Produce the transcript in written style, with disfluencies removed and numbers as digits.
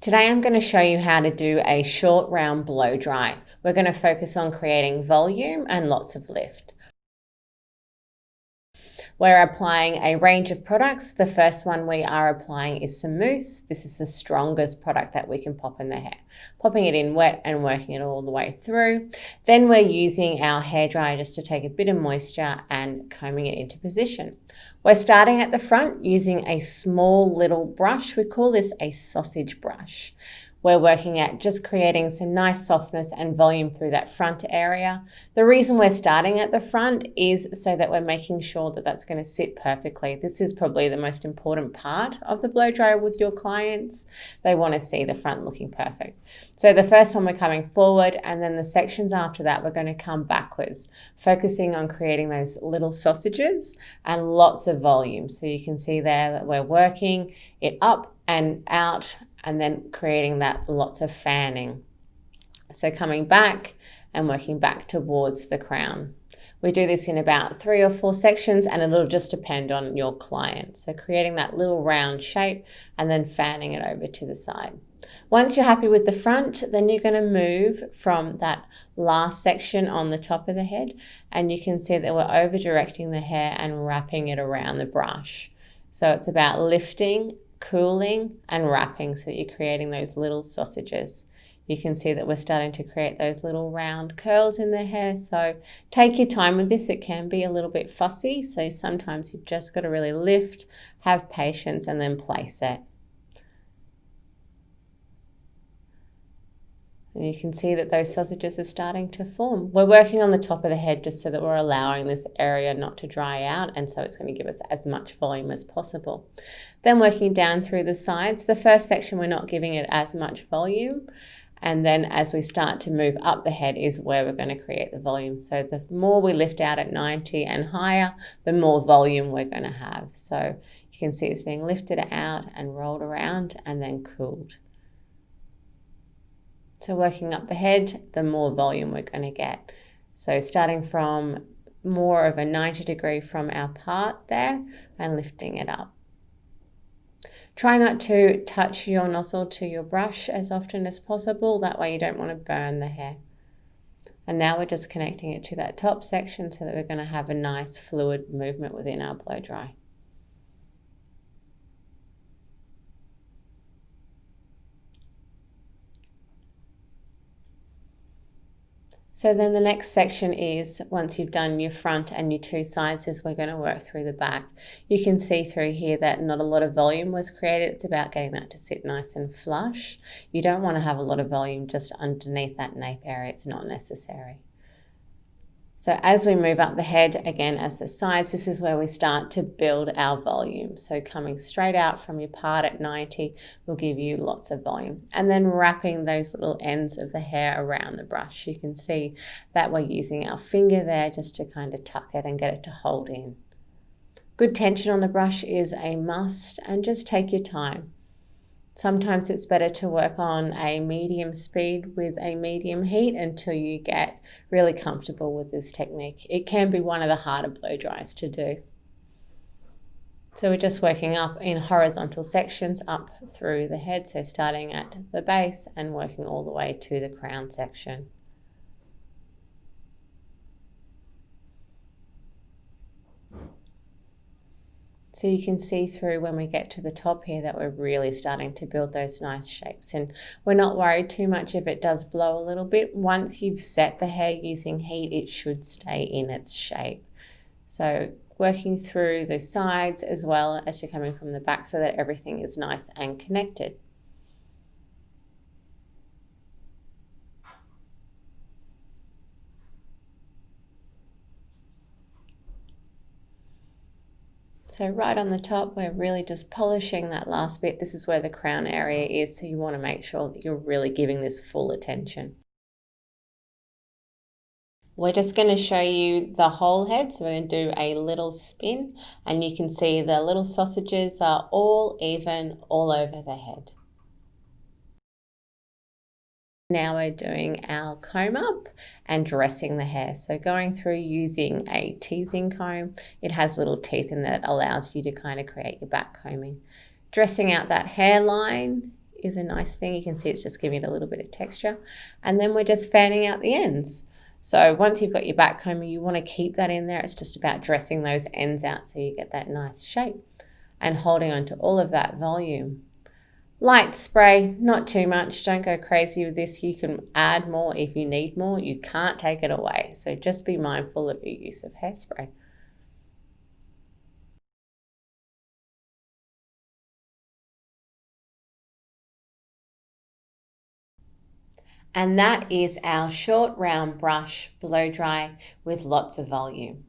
Today I'm going to show you how to do a short round blow dry. We're going to focus on creating volume and lots of lift. We're applying a range of products. The first one we are applying is some mousse. This is the strongest product that we can pop in the hair. Popping it in wet and working it all the way through. Then we're using our hairdryer just to take a bit of moisture and combing it into position. We're starting at the front using a small little brush. We call this a sausage brush. We're working at just creating some nice softness and volume through that front area. The reason we're starting at the front is so that we're making sure that that's going to sit perfectly. This is probably the most important part of the blow dryer with your clients. They want to see the front looking perfect. So the first one we're coming forward, and then the sections after that we're going to come backwards, focusing on creating those little sausages and lots of volume. So you can see there that we're working it up and out, and then creating that lots of fanning. So coming back and working back towards the crown. We do this in about 3 or 4 sections, and it'll just depend on your client. So creating that little round shape and then fanning it over to the side. Once you're happy with the front, then you're going to move from that last section on the top of the head, and you can see that we're over directing the hair and wrapping it around the brush. So it's about lifting, cooling and wrapping, so that you're creating those little sausages. You can see that we're starting to create those little round curls in the hair. So take your time with this. It can be a little bit fussy. So sometimes you've just got to really lift, have patience, and then place it. And you can see that those sausages are starting to form. We're working on the top of the head just so that we're allowing this area not to dry out, and so it's going to give us as much volume as possible. Then working down through the sides. The first section we're not giving it as much volume, and then as we start to move up the head is where we're going to create the volume. So the more we lift out at 90 and higher, the more volume we're going to have. So you can see it's being lifted out and rolled around and then cooled. So working up the head, the more volume we're going to get. So starting from more of a 90 degree from our part there and lifting it up. Try not to touch your nozzle to your brush as often as possible. That way you don't want to burn the hair. And now we're just connecting it to that top section so that we're going to have a nice fluid movement within our blow dry. So then the next section is, once you've done your front and your 2 sides, is we're going to work through the back. You can see through here that not a lot of volume was created. It's about getting that to sit nice and flush. You don't want to have a lot of volume just underneath that nape area. It's not necessary. So as we move up the head, again as the sides, this is where we start to build our volume. So coming straight out from your part at 90 will give you lots of volume. And then wrapping those little ends of the hair around the brush. You can see that we're using our finger there just to kind of tuck it and get it to hold in. Good tension on the brush is a must, and just take your time. Sometimes it's better to work on a medium speed with a medium heat until you get really comfortable with this technique. It can be one of the harder blow dries to do. So we're just working up in horizontal sections up through the head, so starting at the base and working all the way to the crown section. So you can see through when we get to the top here that we're really starting to build those nice shapes, and we're not worried too much if it does blow a little bit. Once you've set the hair using heat, it should stay in its shape. So working through the sides as well as you're coming from the back so that everything is nice and connected. So right on the top, we're really just polishing that last bit. This is where the crown area is, so you want to make sure that you're really giving this full attention. We're just going to show you the whole head, so we're going to do a little spin, and you can see the little sausages are all even all over the head. Now we're doing our comb up and dressing the hair. So going through using a teasing comb, it has little teeth in that allows you to kind of create your back combing. Dressing out that hairline is a nice thing. You can see it's just giving it a little bit of texture. And then we're just fanning out the ends. So once you've got your backcomber, you want to keep that in there. It's just about dressing those ends out so you get that nice shape and holding on to all of that volume. Light spray, not too much. Don't go crazy with this. You can add more if you need more. You can't take it away. So just be mindful of your use of hairspray. And that is our short round brush blow dry with lots of volume.